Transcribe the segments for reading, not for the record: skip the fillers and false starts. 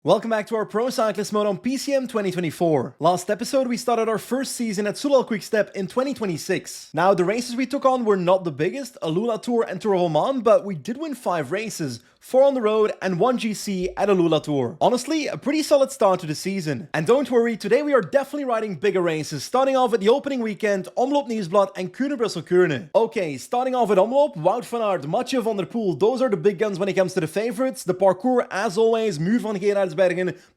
Welcome back to our Pro Cyclist mode on PCM 2024. Last episode we started our first season at Soudal Quickstep in 2026. Now the races we took on were not the biggest, Alula Tour and Tour of Oman, but we did win 5 races, 4 on the road and 1 GC at Alula Tour. Honestly, a pretty solid start to the season. And don't worry, today we are definitely riding bigger races, starting off at the opening weekend, Omloop Nieuwsblad and Kuurne-Brussel Kuurne. Okay, starting off with Omloop, Wout van Aert, Mathieu van der Poel, those are the big guns when it comes to the favorites. The parkour, as always, Muur van Geraardsbergen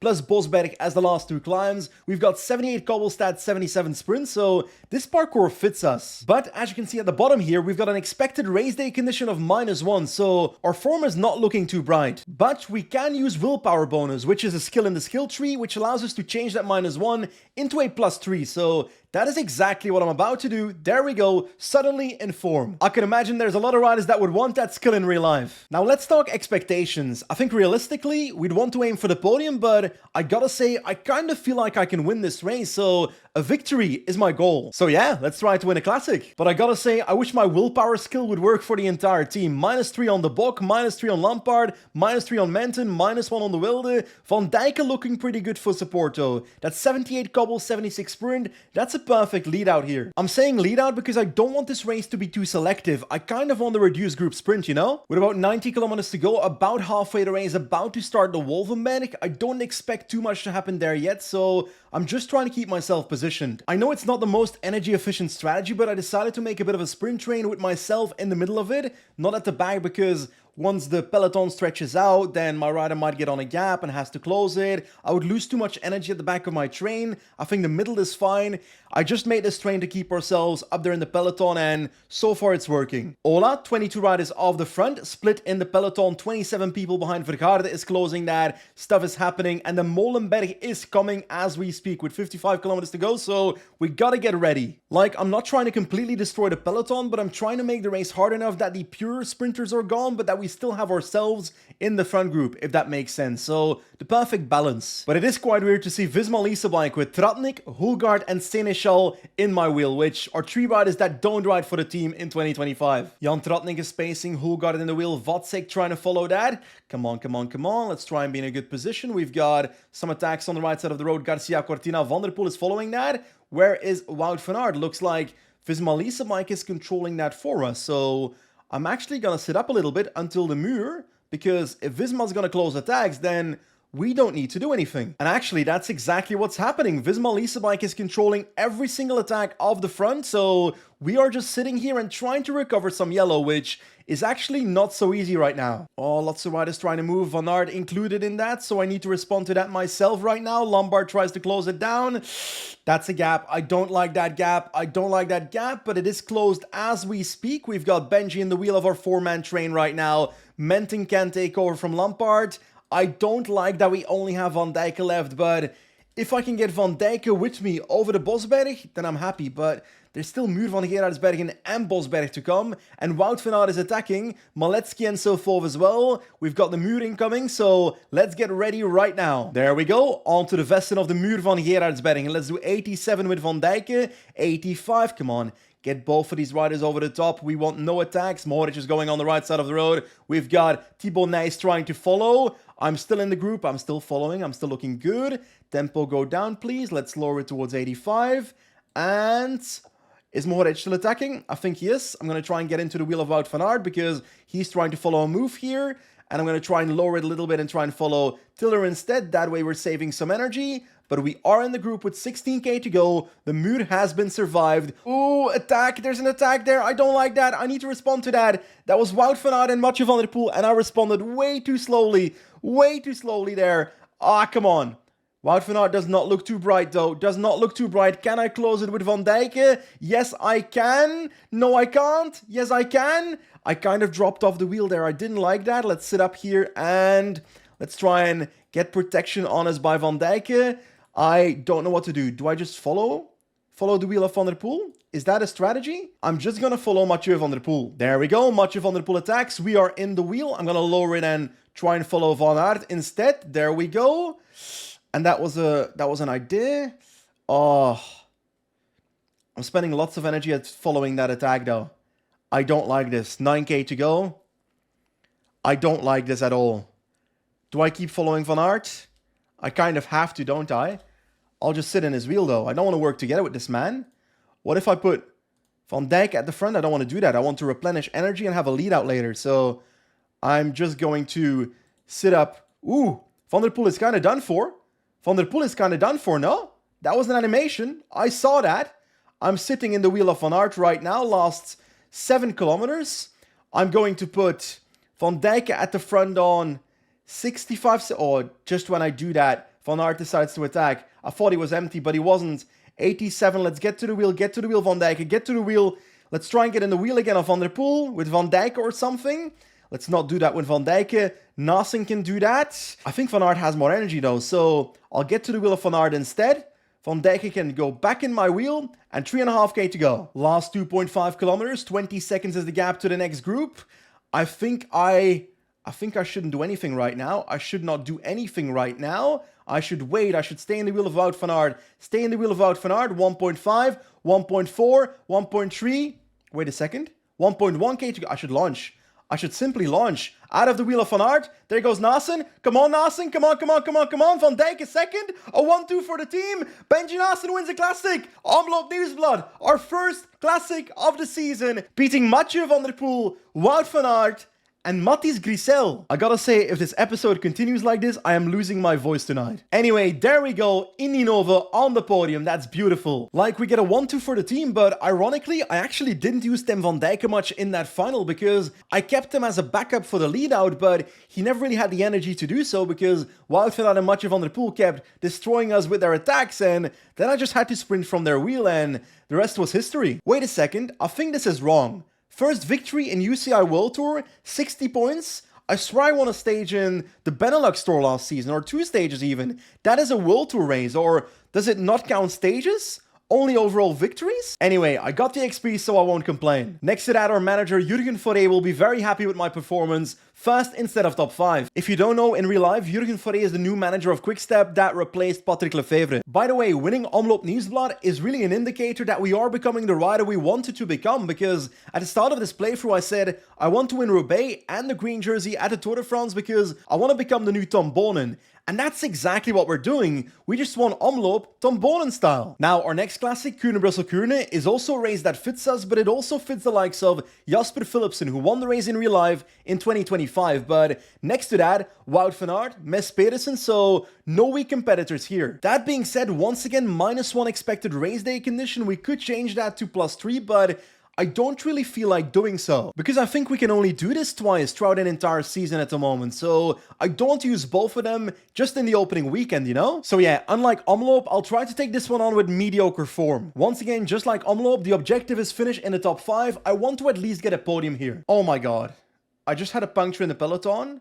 plus Bosberg as the last 2 climbs. We've got 78 cobble stats, 77 sprints, so this parkour fits us. But as you can see at the bottom here, we've got an expected race day condition of -1, so our form is not looking too bright. But we can use willpower bonus, which is a skill in the skill tree, which allows us to change that -1 into a +3, so that is exactly what I'm about to do. There we go, suddenly in form. I can imagine there's a lot of riders that would want that skill in real life. Now let's talk expectations. I think realistically, we'd want to aim for the podium, but I gotta say, I kind of feel like I can win this race, so a victory is my goal. So yeah, let's try to win a classic. But I gotta say, I wish my willpower skill would work for the entire team. -3 on the Bok, -3 on Lampaard, -3 on Menton, -1 on the Wilde. Van Dijken looking pretty good for support though. That's 78 cobble, 76 sprint. That's a perfect lead out here. I'm saying lead out because I don't want this race to be too selective. I kind of want the reduced group sprint, you know? With about 90 kilometers to go, about halfway the race, about to start the Wolvenberg. I don't expect too much to happen there yet, so I'm just trying to keep myself positioned. I know it's not the most energy efficient strategy, but I decided to make a bit of a sprint train with myself in the middle of it, not at the back, because once the peloton stretches out, then my rider might get on a gap and has to close it. I would lose too much energy at the back of my train. I think the middle is fine. I just made this train to keep ourselves up there in the peloton, and so far it's working. Ola, 22 riders off the front, split in the peloton, 27 people behind. Vergaarde is closing that. Stuff is happening, and the Molenberg is coming as we speak with 55 kilometers to go, so we gotta get ready. Like, I'm not trying to completely destroy the peloton, but I'm trying to make the race hard enough that the pure sprinters are gone, but that we still have ourselves in the front group, if that makes sense. So, the perfect balance. But it is quite weird to see Visma Lease bike with Tratnik, Hulgaard and Seneschal in my wheel, which are 3 riders that don't ride for the team in 2025. Jan Tratnik is spacing, Hulgaard in the wheel, Vatsek trying to follow that. Come on, come on, come on. Let's try and be in a good position. We've got some attacks on the right side of the road. Garcia, Cortina, Van der Poel is following that. Where is Wout van Aert? Looks like Visma Lease bike is controlling that for us. So I'm actually going to sit up a little bit until the Muur, because if Visma's going to close attacks, then we don't need to do anything. And actually, that's exactly what's happening. Visma Lease bike is controlling every single attack of the front, so we are just sitting here and trying to recover some yellow, which is actually not so easy right now. Oh, lots of riders trying to move, Van Aert included in that, so I need to respond to that myself right now. Lombard tries to close it down. That's a gap. I don't like that gap. I don't like that gap, but it is closed as we speak. We've got Benji in the wheel of our 4-man train right now. Menton can take over from Lampaard. I don't like that we only have Van Dijken left, but if I can get Van Dijken with me over the Bosberg, then I'm happy. But there's still Muur van Geraardsbergen and Bosberg to come, and Wout van Aert is attacking, Maletsky and so forth as well. We've got the Muur incoming, so let's get ready right now. There we go, onto the Vesten of the Muur van Geraardsbergen. Let's do 87 with Van Dijken, 85, come on. Get both of these riders over the top. We want no attacks. Mohoric is going on the right side of the road. We've got Thibaut Nys trying to follow. I'm still in the group. I'm still following. I'm still looking good. Tempo go down, please. Let's lower it towards 85. And is Mohoric still attacking? I think he is. I'm going to try and get into the wheel of Wout van Aert because he's trying to follow a move here. And I'm going to try and lower it a little bit and try and follow Tiller instead. That way we're saving some energy. But we are in the group with 16k to go. The Muur has been survived. Ooh, attack. There's an attack there. I don't like that. I need to respond to that. That was Wout van Aert and Mathieu van der Poel, and I responded way too slowly. Way too slowly there. Ah, come on. Wout van Aert does not look too bright, though. Does not look too bright. Can I close it with Van Dijken? Yes, I can. No, I can't. Yes, I can. I kind of dropped off the wheel there. I didn't like that. Let's sit up here and let's try and get protection on us by Van Dijken. I don't know what to do. Do I just follow the wheel of Van der Poel? Is that a strategy? I'm just going to follow Mathieu van der Poel. There we go. Mathieu van der Poel attacks. We are in the wheel. I'm going to lower it and try and follow Van Aert instead. There we go. And that was an idea. Oh, I'm spending lots of energy at following that attack though. I don't like this. 9k to go. I don't like this at all. Do I keep following Van Aert? I kind of have to, don't I? I'll just sit in his wheel though. I don't want to work together with this man. What if I put Van Dijk at the front? I don't want to do that. I want to replenish energy and have a lead out later. So I'm just going to sit up. Ooh, Van der Poel is kind of done for. Van der Poel is kind of done for, no? That was an animation. I saw that. I'm sitting in the wheel of Van Aert right now. Last 7 kilometers. I'm going to put Van Dijk at the front on 65. Or just when I do that, Van Aert decides to attack. I thought he was empty, but he wasn't. 87. Let's get to the wheel. Get to the wheel, Van Dijk. Get to the wheel. Let's try and get in the wheel again of Van der Poel with Van Dijk or something. Let's not do that with Van Dijk. Nassen can do that. I think Van Aert has more energy though, so I'll get to the wheel of Van Aert instead. Van Dijk can go back in my wheel, and 3.5k to go. Last 2.5 kilometers, 20 seconds is the gap to the next group. I think I shouldn't do anything right now. I should not do anything right now. I should wait. I should stay in the wheel of Wout van Aert. Stay in the wheel of Wout van Aert. 1.5, 1.4, 1.3. Wait a second. 1.1k to go. I should launch. I should simply launch. Out of the wheel of Van Aert. There goes Nassen. Come on, Nassen. Come on, come on, come on, come on. Van Dijk is second. A 1-2 for the team. Benji Nassen wins a classic. Omloop Nieuwsblad. Our first classic of the season. Beating Mathieu van der Poel, Wout van Aert, and Matthijs Grisel. I gotta say, if this episode continues like this, I am losing my voice tonight. Anyway, there we go. Indinova on the podium. That's beautiful. Like, we get a 1-2 for the team, but ironically, I actually didn't use Tim Van Dijk much in that final because I kept him as a backup for the lead out, but he never really had the energy to do so because Wout van Aert and Mathieu van der Poel kept destroying us with their attacks, and then I just had to sprint from their wheel, and the rest was history. Wait a second. I think this is wrong. First victory in UCI World Tour, 60 points. I swear I won a stage in the Benelux Tour last season, or 2 stages even. That is a World Tour race, or does it not count stages? Only overall victories? Anyway, I got the XP, so I won't complain. Next to that, our manager Jurgen Foré will be very happy with my performance. First instead of top 5. If you don't know, in real life, Jurgen Foré is the new manager of Quickstep that replaced Patrick Lefevre. By the way, winning Omloop Nieuwsblad is really an indicator that we are becoming the rider we wanted to become, because at the start of this playthrough I said I want to win Roubaix and the green jersey at the Tour de France because I want to become the new Tom Bonen. And that's exactly what we're doing. We just won Omloop Tom Bonen style. Now, our next classic, Kuurne-Brussel Kuurne, is also a race that fits us, but it also fits the likes of Jasper Philipsen, who won the race in real life in 2025. But next to that, Wout van Aert, Mes Pedersen, so no weak competitors here. That being said, once again, -1 expected race day condition. We could change that to +3, but I don't really feel like doing so, because I think we can only do this twice throughout an entire season at the moment, so I don't use both of them just in the opening weekend, you know? So yeah, unlike Omloop, I'll try to take this one on with mediocre form. Once again, just like Omloop, the objective is finish in the top 5. I want to at least get a podium here. Oh my god. I just had a puncture in the peloton,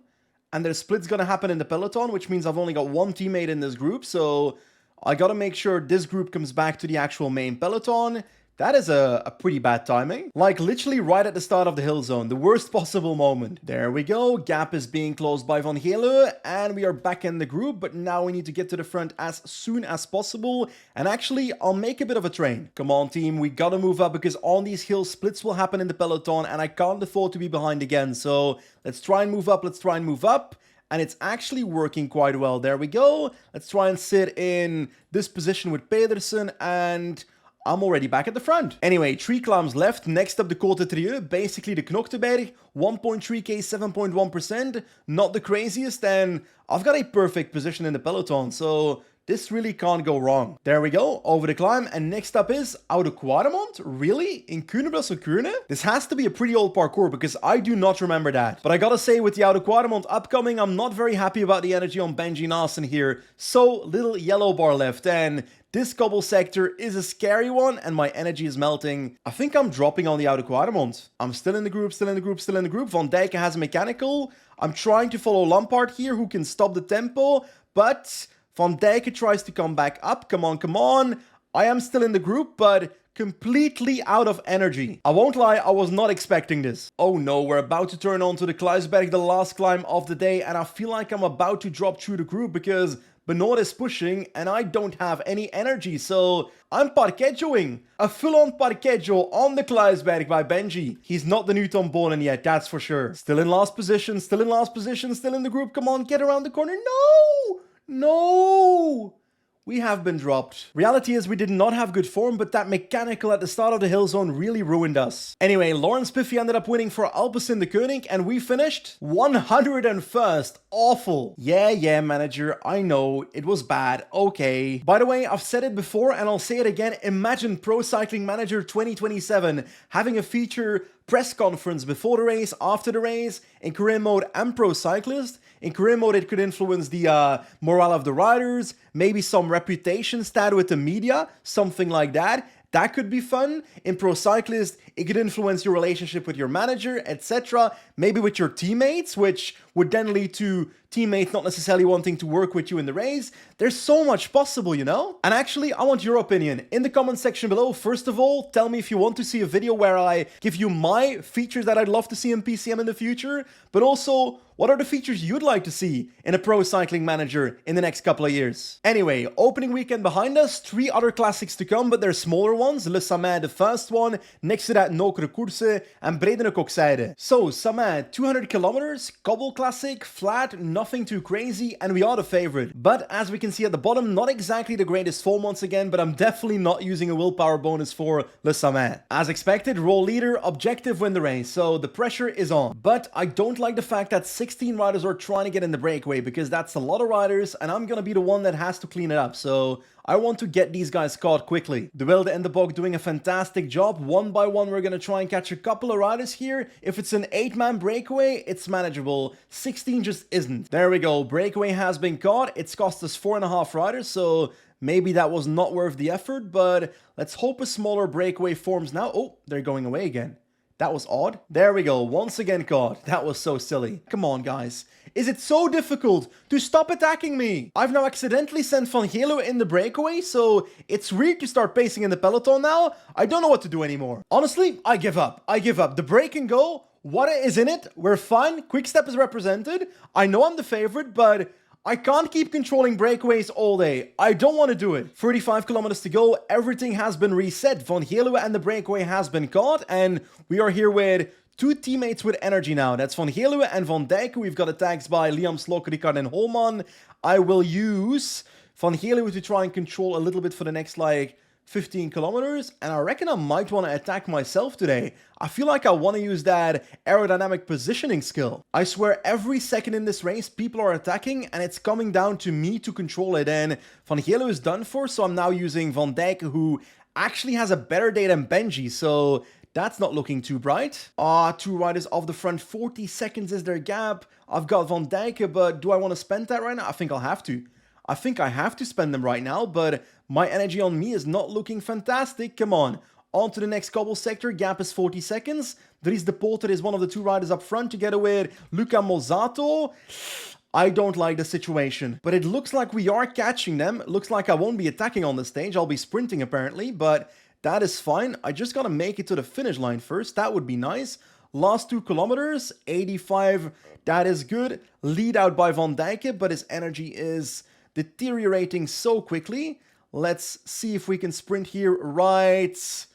and the split's gonna happen in the peloton, which means I've only got one teammate in this group, so I gotta make sure this group comes back to the actual main peloton. That is a pretty bad timing. Like, literally right at the start of the hill zone. The worst possible moment. There we go. Gap is being closed by Van Gele. And we are back in the group. But now we need to get to the front as soon as possible. And actually, I'll make a bit of a train. Come on, team. We gotta move up because on these hills, splits will happen in the peloton. And I can't afford to be behind again. So let's try and move up. Let's try and move up. And it's actually working quite well. There we go. Let's try and sit in this position with Pedersen, and I'm already back at the front. Anyway, 3 climbs left. Next up, the Côte de Trieux, basically the Knokteberg. 1.3k, 7.1%. Not the craziest, and I've got a perfect position in the peloton, so this really can't go wrong. There we go, over the climb, and next up is Oude Quaremont. Really? In Kuurne-Brussel Kuurne? This has to be a pretty old parkour, because I do not remember that. But I gotta say, with the Oude Quaremont upcoming, I'm not very happy about the energy on Benji Nassen here. So little yellow bar left, and this cobble sector is a scary one, and my energy is melting. I think I'm dropping on the Oude Quaremont. I'm still in the group, still in the group, still in the group. Van Dijk has a mechanical. I'm trying to follow Lampaard here, who can stop the tempo, but Van Dijk tries to come back up. Come on, come on. I am still in the group, but completely out of energy. I won't lie, I was not expecting this. Oh no, we're about to turn on to the Kluisberg, the last climb of the day, and I feel like I'm about to drop through the group because Benoit is pushing and I don't have any energy, so I'm parquejoing. A full-on parquejo on the Kluisberg by Benji. He's not the new Tom Bonen yet, that's for sure. Still in last position, still in last position, still in the group. Come on, get around the corner. No! No! no! We have been dropped. Reality is we did not have good form, but that mechanical at the start of the hill zone really ruined us. Anyway, Lawrence Piffy ended up winning for Alpecin de Koning, and we finished 101st. Awful. Yeah, manager, I know, it was bad, okay. By the way, I've said it before and I'll say it again, imagine Pro Cycling Manager 2027 having a feature press conference before the race, after the race, in career mode and Pro Cyclist. In career mode, it could influence the morale of the riders, maybe some reputation stat with the media, something like that. That could be fun. In Pro Cyclist, it could influence your relationship with your manager, etc. Maybe with your teammates, which would then lead to teammates not necessarily wanting to work with you in the race. There's so much possible, you know? And actually, I want your opinion in the comment section below. First of all, tell me if you want to see a video where I give you my features that I'd love to see in PCM in the future, but also, what are the features you'd like to see in a Pro Cycling Manager in the next couple of years? Anyway, opening weekend behind us, 3 other classics to come, but they're smaller ones. Le Samyn, the first one, next to that Kuurne-Brussel and Bredene-Kokzijde. So, Samyn, 200 kilometers, cobble classic, flat, nothing too crazy, and we are the favorite. But as we can see at the bottom, not exactly the greatest form once again, but I'm definitely not using a willpower bonus for Le Samyn. As expected, role leader, objective win the race, so the pressure is on. But I don't like the fact that 16 riders are trying to get in the breakaway, because that's a lot of riders and I'm gonna be the one that has to clean it up, so I want to get these guys caught quickly. De Wilde and De Bok doing a fantastic job. One by one, we're gonna try and catch a couple of riders here. If it's an 8-man breakaway, it's manageable. 16 just isn't. There we go, breakaway has been caught. It's cost us 4.5 riders, so maybe that was not worth the effort, but let's hope a smaller breakaway forms now. Oh, they're going away again. That was odd. There we go, once again caught. That was so silly. Come on, guys. Is it so difficult to stop attacking me? I've now accidentally sent Van Geelo in the breakaway, so it's weird to start pacing in the peloton now. I don't know what to do anymore. Honestly, I give up. The break and go, what is in it? We're fine. Quickstep is represented. I know I'm the favorite, but I can't keep controlling breakaways all day. I don't want to do it. 35 kilometers to go. Everything has been reset. Van Geelo and the breakaway has been caught. And we are here with 2 teammates with energy now. That's Van Geelo and Van Dijk. We've got attacks by Liam Slok, Ricard and Holman. I will use Van Geelo to try and control a little bit for the next, 15 kilometers, and I reckon I might want to attack myself today. I feel like I want to use that aerodynamic positioning skill. I swear every second in this race people are attacking and it's coming down to me to control it, and Van Geelo is done for, so I'm now using Van Dijk, who actually has a better day than Benji, so that's not looking too bright. 2 riders off the front, 40 seconds is their gap. I've got Van Dijk, but do I want to spend that right now? I think I'll have to. I think I have to spend them right now, but my energy on me is not looking fantastic. Come on. On to the next cobble sector. Gap is 40 seconds. Dries de Potter is one of the 2 riders up front together with Luca Mozzato. I don't like the situation, but it looks like we are catching them. It looks like I won't be attacking on the stage. I'll be sprinting apparently, but that is fine. I just gotta make it to the finish line first. That would be nice. Last 2 kilometers, 85. That is good. Lead out by Van Dijk, but his energy is deteriorating so quickly. Let's see if we can sprint here right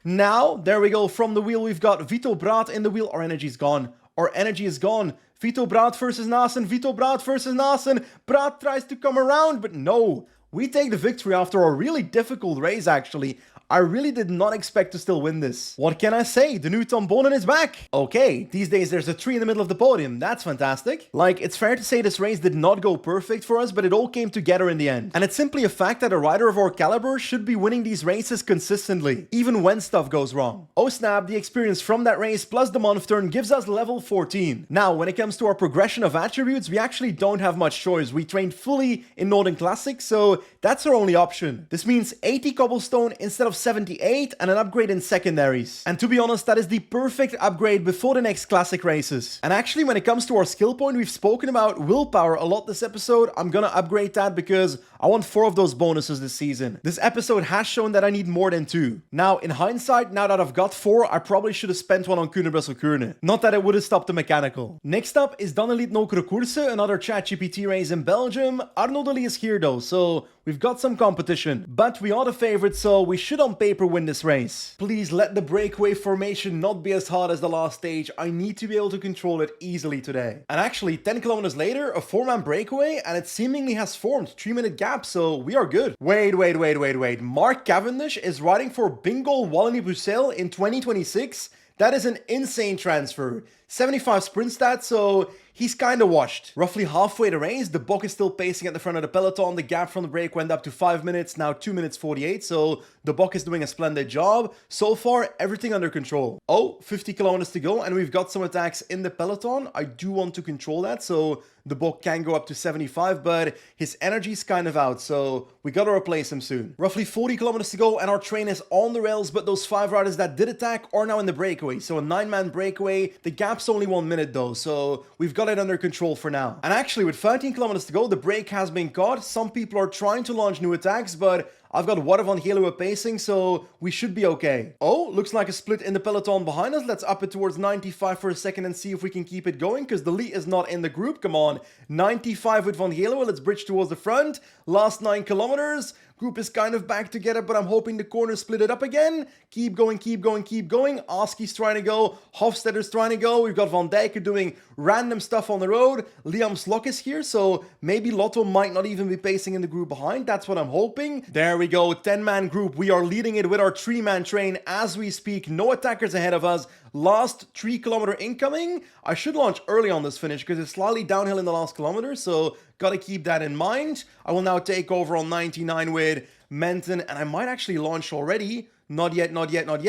now. There we go. From the wheel, we've got Vito Braat in the wheel. Our energy is gone. Our energy is gone. Vito Braat versus Nasen. Vito Braat versus Nasen. Braat tries to come around, but no. We take the victory after a really difficult race, actually. I really did not expect to still win this. What can I say? The new Tom Bonen is back. Okay, these days there's a 3 in the middle of the podium. That's fantastic. It's fair to say this race did not go perfect for us, but it all came together in the end. And it's simply a fact that a rider of our caliber should be winning these races consistently, even when stuff goes wrong. Oh snap, the experience from that race plus the month turn gives us level 14. Now, when it comes to our progression of attributes, we actually don't have much choice. We trained fully in Northern Classic, so that's our only option. This means 80 cobblestone instead of 78 and an upgrade in secondaries. And to be honest, that is the perfect upgrade before the next classic races. And actually, when it comes to our skill point, we've spoken about willpower a lot this episode. I'm gonna upgrade that because I want 4 of those bonuses this season. This episode has shown that I need more than 2. Now, in hindsight, now that I've got 4, I probably should have spent one on Kuurne-Brussel Kuurne. Not that it would have stopped the mechanical. Next up is Dan Elite Kuurne-Brussel, another ChatGPT race in Belgium. Arnaud Delis is here though, so we've got some competition. But we are the favorite, so we should on paper win this race. Please let the breakaway formation not be as hard as the last stage. I need to be able to control it easily today. And actually, 10 kilometers later, a 4-man breakaway, and it seemingly has formed. 3-minute gap gap, so we are good. Wait. Mark Cavendish is riding for Bingo Wallonie-Bruxelles in 2026. That is an insane transfer. 75 sprint stats, so he's kind of washed. Roughly halfway the race, the Bok is still pacing at the front of the peloton. The gap from the break went up to 5 minutes, now 2 minutes 48, so the Bok is doing a splendid job. So far, everything under control. Oh, 50 kilometers to go, and we've got some attacks in the peloton. I do want to control that, so the Bok can go up to 75, but his energy's kind of out, so we gotta replace him soon. Roughly 40 kilometers to go, and our train is on the rails, but those 5 riders that did attack are now in the breakaway. So a 9-man breakaway. The gap's only 1 minute though, so we've got it under control for now. And actually, with 13 kilometers to go, the break has been caught. Some people are trying to launch new attacks, but I've got Wout van Geluwe pacing, so we should be okay. Oh, looks like a split in the peloton behind us. Let's up it towards 95 for a second and see if we can keep it going, because the lead is not in the group. Come on, 95 with van Geluwe. Let's bridge towards the front. Last 9 kilometers. Group is kind of back together, but I'm hoping the corners split it up again. Keep going. Aski's trying to go. Hofstadter's trying to go. We've got Van Dijk doing random stuff on the road. Liam Slok is here, so maybe Lotto might not even be pacing in the group behind. That's what I'm hoping. There we go, 10-man group. We are leading it with our 3-man train as we speak. No attackers ahead of us. Last 3 kilometer incoming. I should launch early on this finish because it's slightly downhill in the last kilometer, so gotta keep that in mind. I will now take over on 99 with Menton, and I might actually launch already. Not yet.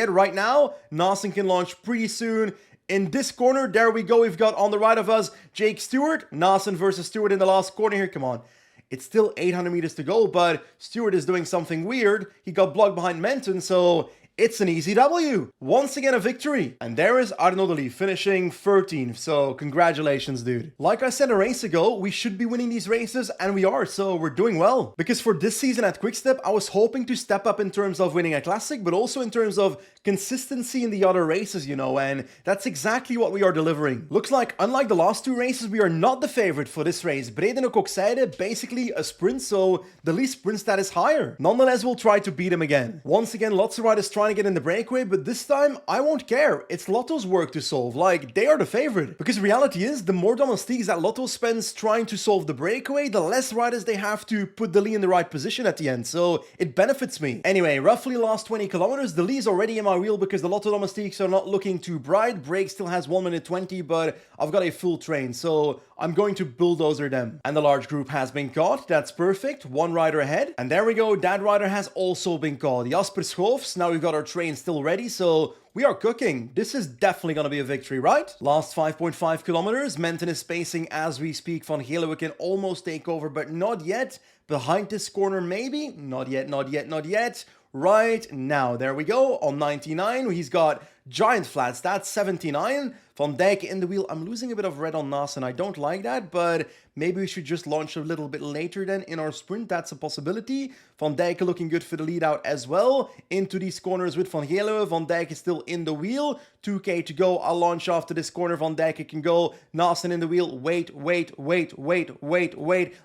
Right now, Nasen can launch pretty soon. In this corner, there we go. We've got on the right of us, Jake Stewart. Nasen versus Stewart in the last corner here. Come on. It's still 800 meters to go, but Stewart is doing something weird. He got blocked behind Menton, so it's an easy W. Once again, a victory. And there is Arnaud de Lee finishing 13th. So congratulations, dude. Like I said a race ago, we should be winning these races, and we are. So we're doing well. Because for this season at Quickstep, I was hoping to step up in terms of winning a classic, but also in terms of consistency in the other races, you know, and that's exactly what we are delivering. Looks like, unlike the last 2 races, we are not the favorite for this race. Breden Kokseide, basically a sprint, so the least sprint stat is higher. Nonetheless, we'll try to beat him again. Once again, lots of riders trying to get in the breakaway, but this time I won't care. It's Lotto's work to solve. Like, they are the favorite. Because reality is, the more domestiques that Lotto spends trying to solve the breakaway, the less riders they have to put the Lee in the right position at the end, so it benefits me. Anyway, roughly last 20 kilometers, the Lee's already in my wheel because the Lotto domestiques are not looking too bright. Break still has 1 minute 20, but I've got a full train, so I'm going to bulldozer them. And the large group has been caught. That's perfect. 1 rider ahead. And there we go. That rider has also been caught. Jasper Schoofs. Now we've got our train still ready, so we are cooking. This is definitely going to be a victory, right? Last 5.5 kilometers. Menton is pacing as we speak. Van Geluwe can almost take over, but not yet. Behind this corner, maybe? Not yet. Right now, there we go. On 99, he's got giant flat stats, 79. Van Dijk in the wheel. I'm losing a bit of red on Nasen. I don't like that, but maybe we should just launch a little bit later then in our sprint. That's a possibility. Van Dijk looking good for the lead out as well. Into these corners with Van Geluwe. Van Dijk is still in the wheel. 2K to go. I'll launch after this corner. Van Dijk can go. Nasen in the wheel. Wait.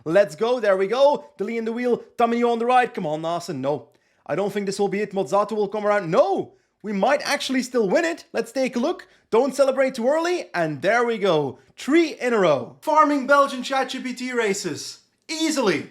Let's go. There we go. The lead in the wheel. Taminio on the right. Come on, Nasen. No. I don't think this will be it. Mozzato will come around. No! We might actually still win it. Let's take a look. Don't celebrate too early. And there we go. 3 in a row. Farming Belgian ChatGPT races. Easily.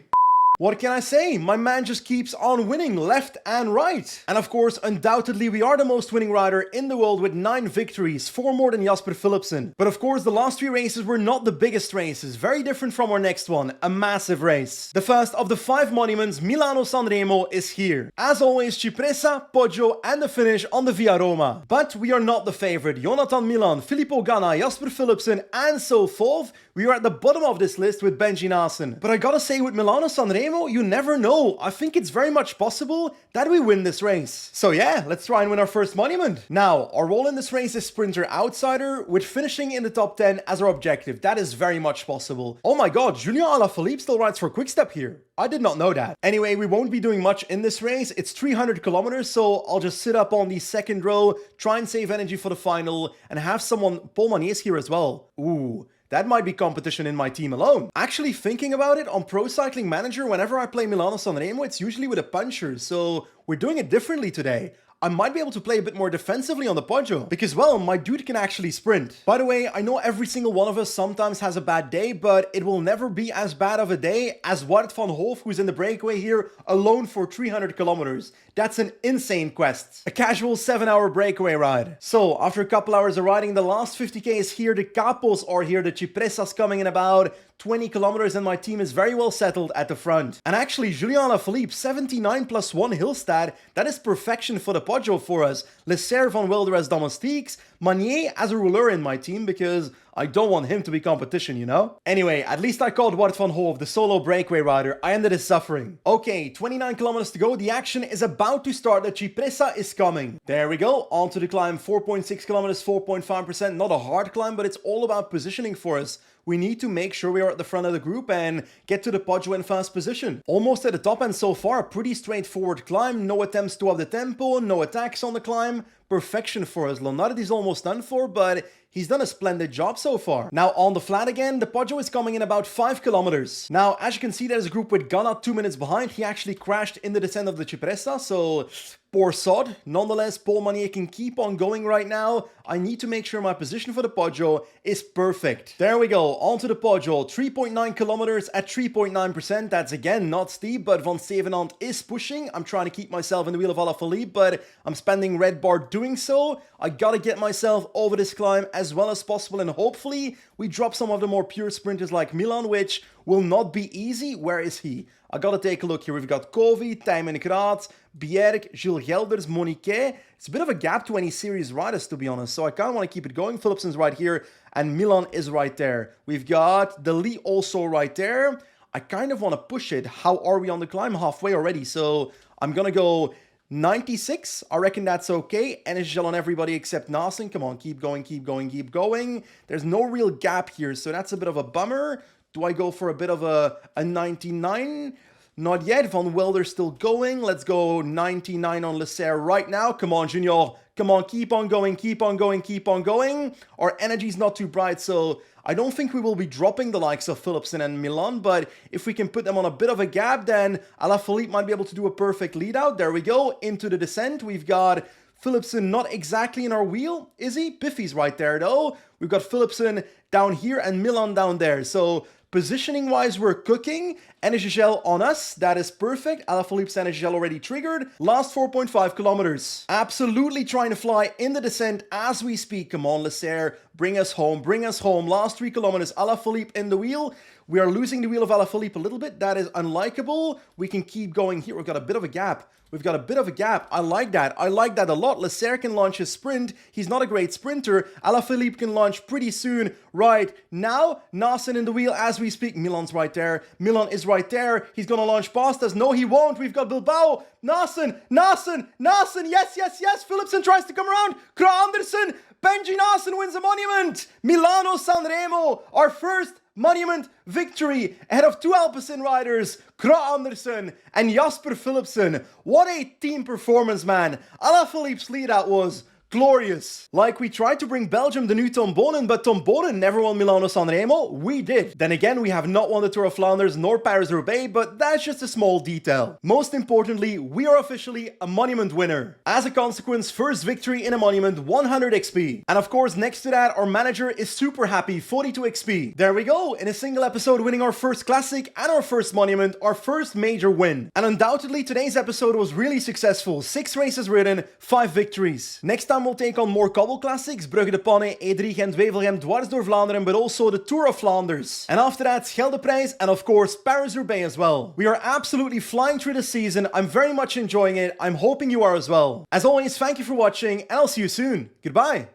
What can I say? My man just keeps on winning left and right. And of course, undoubtedly, we are the most winning rider in the world with 9 victories, 4 more than Jasper Philipsen. But of course, the last 3 races were not the biggest races. Very different from our next one, a massive race. The first of the 5 monuments, Milano-Sanremo, is here. As always, Cipressa, Poggio, and the finish on the Via Roma. But we are not the favorite. Jonathan Milan, Filippo Ganna, Jasper Philipsen, and so forth. We are at the bottom of this list with Benji Nasen. But I gotta say, with Milano-Sanremo, you never know. I think it's very much possible that we win this race. So yeah, let's try and win our first monument. Now, our role in this race is Sprinter Outsider, with finishing in the top 10 as our objective. That is very much possible. Oh my god, Julien Alaphilippe still rides for Quickstep here. I did not know that. Anyway, we won't be doing much in this race. It's 300 kilometers, so I'll just sit up on the second row, try and save energy for the final, and have someone, Paul Manier here as well. Ooh. That might be competition in my team alone. Actually, thinking about it, on Pro Cycling Manager, whenever I play Milano-Sanremo, it's usually with a puncher, so we're doing it differently today. I might be able to play a bit more defensively on the Poggio. Because, well, my dude can actually sprint. By the way, I know every single one of us sometimes has a bad day, but it will never be as bad of a day as Wout van Hoof, who's in the breakaway here, alone for 300 kilometers. That's an insane quest. A casual 7-hour breakaway ride. So, after a couple hours of riding, the last 50k is here, the Capos are here, the Cipresas coming in about 20 kilometers, and my team is very well settled at the front. And actually, Julian Alaphilippe, 79 plus 1 hill stat, that is perfection for the Poggio for us. Le Serre van Wilder as domestiques, Manier as a rouleur in my team, because I don't want him to be competition, you know? Anyway, at least I called Wout van Hoof, the solo breakaway rider. I ended his suffering. Okay, 29 kilometers to go. The action is about to start. The Cipressa is coming. There we go. On to the climb. 4.6 kilometers, 4.5%. Not a hard climb, but it's all about positioning for us. We need to make sure we are at the front of the group and get to the Poggio in fast position. Almost at the top, and so far, a pretty straightforward climb. No attempts to up the tempo, no attacks on the climb. Perfection for us. Leonardo is almost done for, but he's done a splendid job so far. Now on the flat again, the Poggio is coming in about 5 kilometers. Now, as you can see, there's a group with Ghana 2 minutes behind. He actually crashed in the descent of the Cipressa, so poor sod. Nonetheless, Paul Manier can keep on going right now. I need to make sure my position for the Poggio is perfect. There we go, on to the Poggio. 3.9 kilometers at 3.9%. That's again not steep, but Van Stevenant is pushing. I'm trying to keep myself in the wheel of Alaphilippe, but I'm spending red bar doing so. I gotta get myself over this climb as well as possible, and hopefully we drop some of the more pure sprinters like Milan, which will not be easy. Where is he? I gotta take a look here. We've got Kovi, Tijmen Graat, Bjerg, Gilles Gelders, Monique. It's a bit of a gap to any serious riders, to be honest, so I kind of want to keep it going. Philipsen's right here, and Milan is right there. We've got De Lee also right there. I kind of want to push it. How are we on the climb? Halfway already, so I'm gonna go 96. I reckon that's okay. NSGL on everybody except Nasen. Come on, keep going, keep going, keep going. There's no real gap here, so that's a bit of a bummer. Do I go for a bit of a 99? Not yet. Van Wilder still going. Let's go 99 on Le Serre right now. Come on, Junior. Come on, keep on going, keep on going, keep on going. Our energy's not too bright, so I don't think we will be dropping the likes of Philipsen and Milan, but if we can put them on a bit of a gap, then Alaphilippe might be able to do a perfect lead out. There we go, into the descent. We've got Philipsen not exactly in our wheel, is he? Biffy's right there, though. We've got Philipsen down here and Milan down there, so positioning-wise, we're cooking. NSGL on us, that is perfect. Alaphilippe's NSGL already triggered. Last 4.5 kilometers. Absolutely trying to fly in the descent as we speak. Come on, Le Serre, bring us home, bring us home. Last 3 kilometers, Alaphilippe in the wheel. We are losing the wheel of Alaphilippe a little bit. That is unlikable. We can keep going here. We've got a bit of a gap. We've got a bit of a gap. I like that. I like that a lot. Le Serre can launch his sprint. He's not a great sprinter. Alaphilippe can launch pretty soon. Right now, Nasen in the wheel as we speak. Milan's right there. Milan is right there. He's going to launch past us. No, he won't. We've got Bilbao. Nasen. Yes, yes, yes. Philipsen tries to come around. Kra Andersen. Benji Nasen wins a monument. Milano-Sanremo. Our first monument victory ahead of 2 Alpecin riders, Kra Andersen and Jasper Philipsen. What a team performance, man. Alaphilippe's lead out was glorious. Like, we tried to bring Belgium the new Tom Bonen, but Tom Bonen never won Milano-Sanremo. We did. Then again, we have not won the Tour of Flanders nor Paris-Roubaix, but that's just a small detail. Most importantly, we are officially a monument winner. As a consequence, first victory in a monument, 100 XP. And of course, next to that, our manager is super happy, 42 XP. There we go, in a single episode winning our first classic and our first monument, our first major win. And undoubtedly, today's episode was really successful. 6 races ridden, 5 victories. Next time, we'll take on more cobble classics, Brugge de Panne, E3, Gent-Wevelgem, Dwars door Vlaanderen, but also the Tour of Flanders. And after that, Scheldeprijs and of course Paris-Roubaix as well. We are absolutely flying through the season. I'm very much enjoying it. I'm hoping you are as well. As always, thank you for watching and I'll see you soon. Goodbye.